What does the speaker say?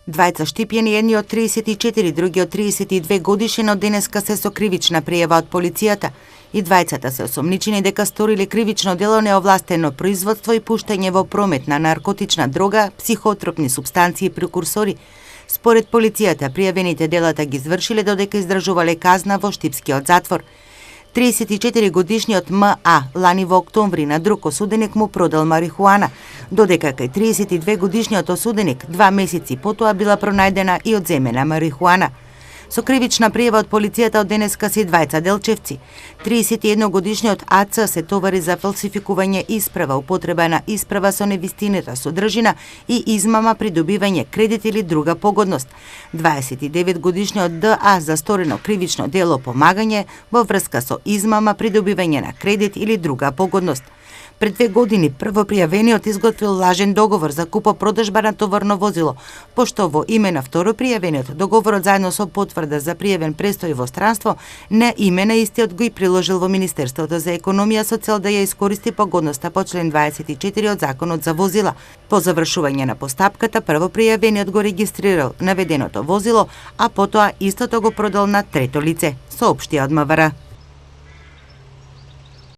Двајца штипјени, едниот 34, другиот 32 годишен, од денеска се со кривична пријава од полицијата. И двајцата се осомничени дека сториле кривично дело неовластено производство и пуштање во промет на наркотична дрога, психотропни супстанции и прекурсори. Според полицијата, пријавените делата ги извршиле додека издржувале казна во штипскиот затвор. 34 годишниот МА лани во октомври на друг осуденик му продал марихуана, додека кај 32 годишниот осуденик 2 месеци потоа била пронајдена и одземена марихуана. Со кривична пријава од полицијата од денеска се двајца делчевци. 31 годишниот АЦ се товари за фалсификување исправа, употреба на исправа со невистината содржина и измама при добивање кредит или друга погодност. 29 годишниот ДА за сторено кривично дело помагање во врска со измама при добивање на кредит или друга погодност. Пред 2 години првопријавениот изготвил лажен договор за купо-продажба на товарно возило, пошто во име на второпријавениот договорот заедно со потврда за пријавен престој во странство, на име на истиот го и приложил во Министерството за економија со цел да ја искористи погодноста по член 24 од Законот за возила. По завршување на постапката, првопријавениот го регистрирал наведеното возило, а потоа истото го продал на трето лице, соопштија од МВР.